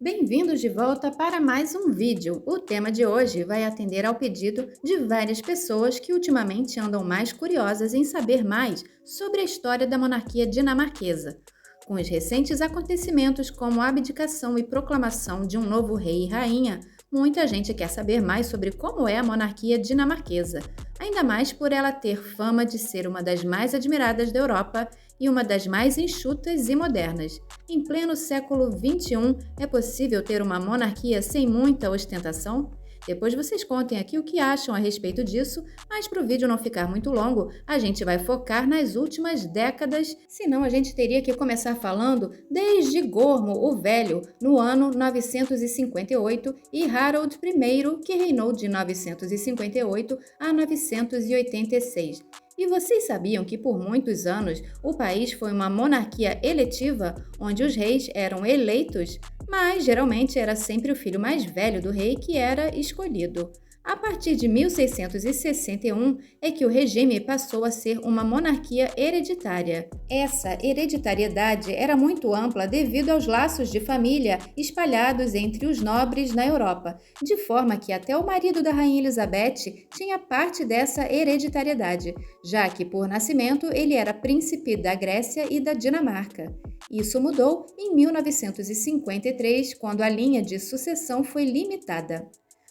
Bem-vindos de volta para mais um vídeo. O tema de hoje vai atender ao pedido de várias pessoas que ultimamente andam mais curiosas em saber mais sobre a história da monarquia dinamarquesa. Com os recentes acontecimentos como a abdicação e proclamação de um novo rei e rainha, muita gente quer saber mais sobre como é a monarquia dinamarquesa, ainda mais por ela ter fama de ser uma das mais admiradas da Europa e uma das mais enxutas e modernas. Em pleno século XXI, é possível ter uma monarquia sem muita ostentação? Depois vocês contem aqui o que acham a respeito disso, mas para o vídeo não ficar muito longo, a gente vai focar nas últimas décadas, senão a gente teria que começar falando desde Gormo o Velho, no ano 958, e Harold I, que reinou de 958 a 986. E vocês sabiam que por muitos anos o país foi uma monarquia eletiva, onde os reis eram eleitos, mas geralmente era sempre o filho mais velho do rei que era escolhido. A partir de 1661 é que o regime passou a ser uma monarquia hereditária. Essa hereditariedade era muito ampla devido aos laços de família espalhados entre os nobres na Europa, de forma que até o marido da rainha Elizabeth tinha parte dessa hereditariedade, já que por nascimento ele era príncipe da Grécia e da Dinamarca. Isso mudou em 1953, quando a linha de sucessão foi limitada.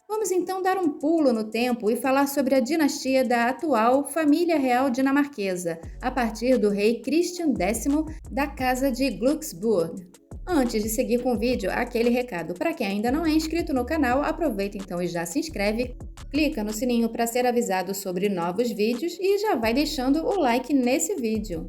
Vamos então dar um pulo no tempo e falar sobre a dinastia da atual família real dinamarquesa, a partir do rei Christian X da Casa de Glücksburg. Antes de seguir com o vídeo, aquele recado para quem ainda não é inscrito no canal, aproveita então e já se inscreve, clica no sininho para ser avisado sobre novos vídeos e já vai deixando o like nesse vídeo.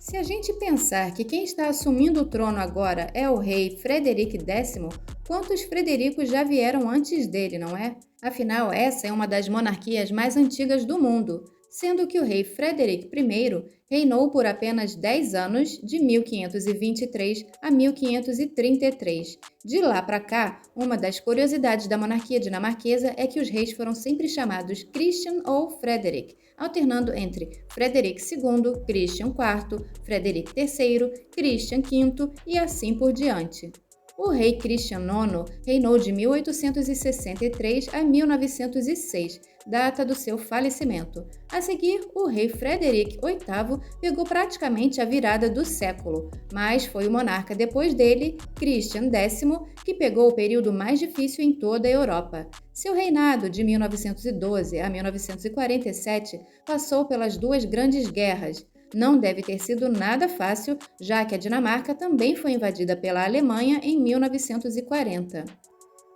Se a gente pensar que quem está assumindo o trono agora é o rei Frederic X, quantos Fredericos já vieram antes dele, não é? Afinal, essa é uma das monarquias mais antigas do mundo, sendo que o rei Frederic I reinou por apenas 10 anos, de 1523 a 1533. De lá para cá, uma das curiosidades da monarquia dinamarquesa é que os reis foram sempre chamados Christian ou Frederic, alternando entre Frederic II, Christian IV, Frederic III, Christian V e assim por diante. O rei Christian IX reinou de 1863 a 1906, data do seu falecimento. A seguir, o rei Frederic VIII pegou praticamente a virada do século, mas foi o monarca depois dele, Christian X, que pegou o período mais difícil em toda a Europa. Seu reinado, de 1912 a 1947, passou pelas duas grandes guerras. Não deve ter sido nada fácil, já que a Dinamarca também foi invadida pela Alemanha em 1940.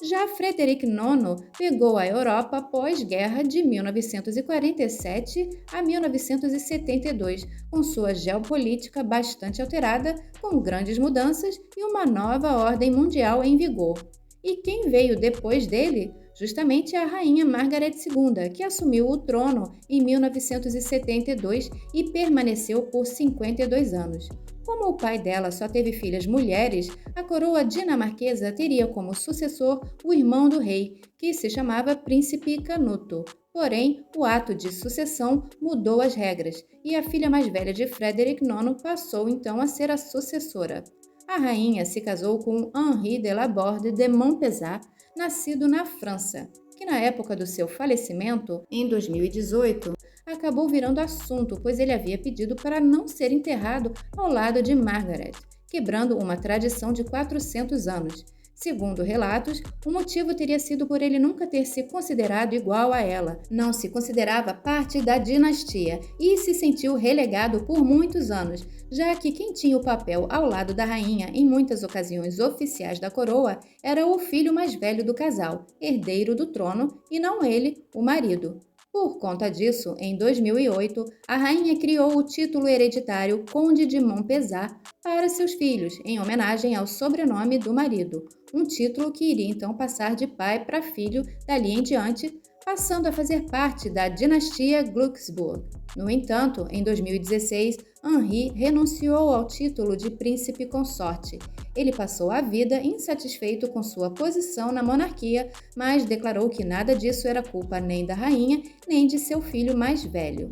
Já Frederic IX pegou a Europa pós-guerra de 1947 a 1972, com sua geopolítica bastante alterada, com grandes mudanças e uma nova ordem mundial em vigor. E quem veio depois dele? Justamente a rainha Margaret II, que assumiu o trono em 1972 e permaneceu por 52 anos. Como o pai dela só teve filhas mulheres, a coroa dinamarquesa teria como sucessor o irmão do rei, que se chamava Príncipe Canuto. Porém, o ato de sucessão mudou as regras e a filha mais velha de Frederic IX passou então a ser a sucessora. A rainha se casou com Henri de la Borde de Montpezat, nascido na França, que na época do seu falecimento, em 2018, acabou virando assunto, pois ele havia pedido para não ser enterrado ao lado de Margaret, quebrando uma tradição de 400 anos. Segundo relatos, o motivo teria sido por ele nunca ter se considerado igual a ela, não se considerava parte da dinastia e se sentiu relegado por muitos anos, já que quem tinha o papel ao lado da rainha em muitas ocasiões oficiais da coroa era o filho mais velho do casal, herdeiro do trono, e não ele, o marido. Por conta disso, em 2008, a rainha criou o título hereditário Conde de Montpezat para seus filhos, em homenagem ao sobrenome do marido, um título que iria então passar de pai para filho dali em diante, passando a fazer parte da dinastia Glücksburg. No entanto, em 2016, Henri renunciou ao título de príncipe consorte. Ele passou a vida insatisfeito com sua posição na monarquia, mas declarou que nada disso era culpa nem da rainha, nem de seu filho mais velho.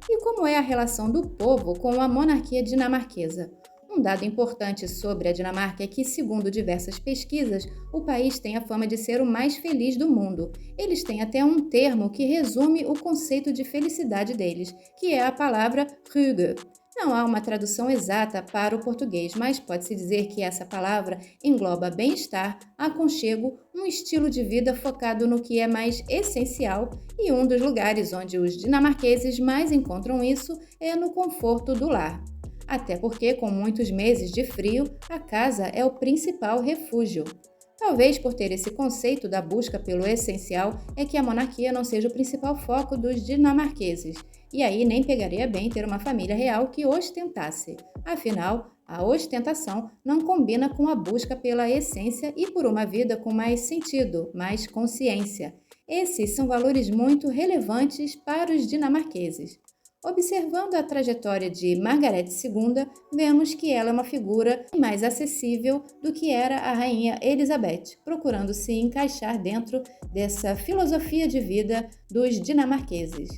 E como é a relação do povo com a monarquia dinamarquesa? Um dado importante sobre a Dinamarca é que, segundo diversas pesquisas, o país tem a fama de ser o mais feliz do mundo. Eles têm até um termo que resume o conceito de felicidade deles, que é a palavra "hygge". Não há uma tradução exata para o português, mas pode-se dizer que essa palavra engloba bem-estar, aconchego, um estilo de vida focado no que é mais essencial, e um dos lugares onde os dinamarqueses mais encontram isso é no conforto do lar. Até porque, com muitos meses de frio, a casa é o principal refúgio. Talvez por ter esse conceito da busca pelo essencial é que a monarquia não seja o principal foco dos dinamarqueses. E aí nem pegaria bem ter uma família real que ostentasse. Afinal, a ostentação não combina com a busca pela essência e por uma vida com mais sentido, mais consciência. Esses são valores muito relevantes para os dinamarqueses. Observando a trajetória de Margaret II, vemos que ela é uma figura mais acessível do que era a rainha Elizabeth, procurando se encaixar dentro dessa filosofia de vida dos dinamarqueses.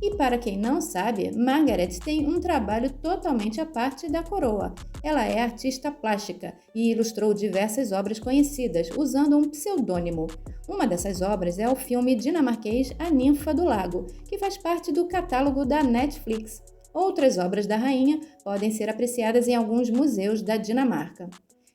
E para quem não sabe, Margaret tem um trabalho totalmente à parte da coroa. Ela é artista plástica e ilustrou diversas obras conhecidas, usando um pseudônimo. Uma dessas obras é o filme dinamarquês A Ninfa do Lago, que faz parte do catálogo da Netflix. Outras obras da rainha podem ser apreciadas em alguns museus da Dinamarca.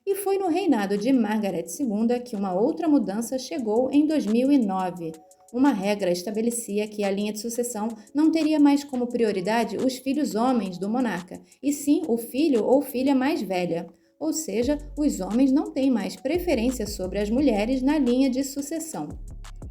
E foi no reinado de Margaret II que uma outra mudança chegou em 2009. Uma regra estabelecia que a linha de sucessão não teria mais como prioridade os filhos homens do monarca, e sim o filho ou filha mais velha. Ou seja, os homens não têm mais preferência sobre as mulheres na linha de sucessão.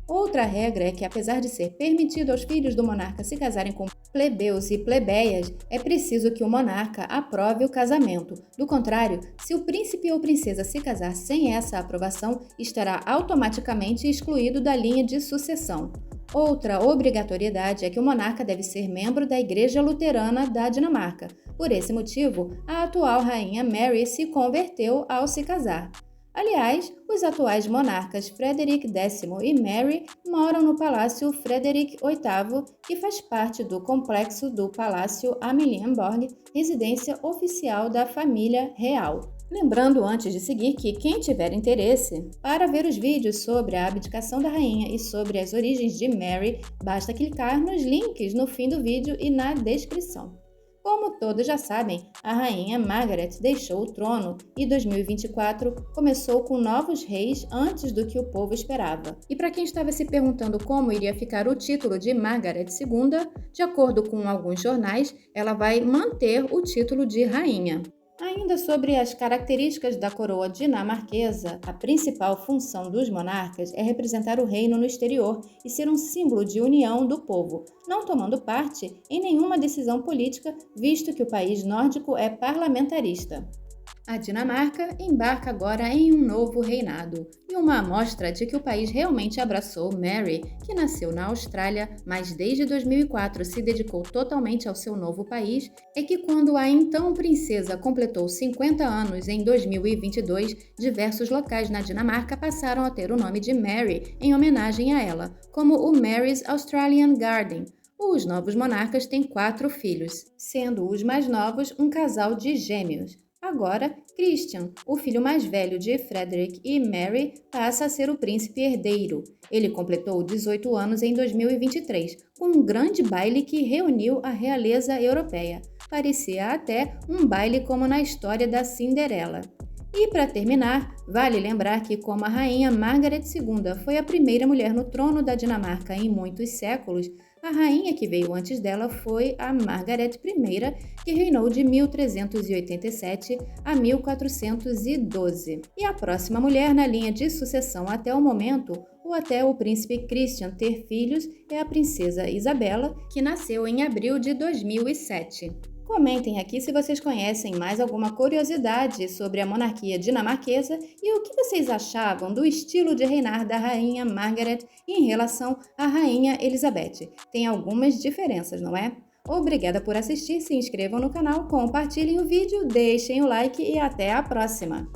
Outra regra é que, apesar de ser permitido aos filhos do monarca se casarem com plebeus e plebeias, é preciso que o monarca aprove o casamento. Do contrário, se o príncipe ou princesa se casar sem essa aprovação, estará automaticamente excluído da linha de sucessão. Outra obrigatoriedade é que o monarca deve ser membro da Igreja Luterana da Dinamarca. Por esse motivo, a atual rainha Mary se converteu ao se casar. Aliás, os atuais monarcas Frederick X e Mary moram no Palácio Frederick VIII, que faz parte do complexo do Palácio Amalienborg, residência oficial da família real. Lembrando antes de seguir que quem tiver interesse para ver os vídeos sobre a abdicação da rainha e sobre as origens de Mary, basta clicar nos links no fim do vídeo e na descrição. Como todos já sabem, a rainha Margaret deixou o trono e 2024 começou com novos reis antes do que o povo esperava. E para quem estava se perguntando como iria ficar o título de Margaret II, de acordo com alguns jornais, ela vai manter o título de rainha. Ainda sobre as características da coroa dinamarquesa, a principal função dos monarcas é representar o reino no exterior e ser um símbolo de união do povo, não tomando parte em nenhuma decisão política, visto que o país nórdico é parlamentarista. A Dinamarca embarca agora em um novo reinado, e uma amostra de que o país realmente abraçou Mary, que nasceu na Austrália, mas desde 2004 se dedicou totalmente ao seu novo país, é que quando a então princesa completou 50 anos em 2022, diversos locais na Dinamarca passaram a ter o nome de Mary em homenagem a ela, como o Mary's Australian Garden. Os novos monarcas têm 4 filhos, sendo os mais novos um casal de gêmeos. Agora, Christian, o filho mais velho de Frederick e Mary, passa a ser o príncipe herdeiro. Ele completou 18 anos em 2023, com um grande baile que reuniu a realeza europeia. Parecia até um baile como na história da Cinderela. E para terminar, vale lembrar que, como a rainha Margaret II foi a primeira mulher no trono da Dinamarca em muitos séculos, a rainha que veio antes dela foi a Margaret I, que reinou de 1387 a 1412. E a próxima mulher na linha de sucessão até o momento, ou até o príncipe Christian ter filhos, é a princesa Isabela, que nasceu em abril de 2007. Comentem aqui se vocês conhecem mais alguma curiosidade sobre a monarquia dinamarquesa e o que vocês achavam do estilo de reinar da rainha Margaret em relação à rainha Elizabeth. Tem algumas diferenças, não é? Obrigada por assistir, se inscrevam no canal, compartilhem o vídeo, deixem o like e até a próxima!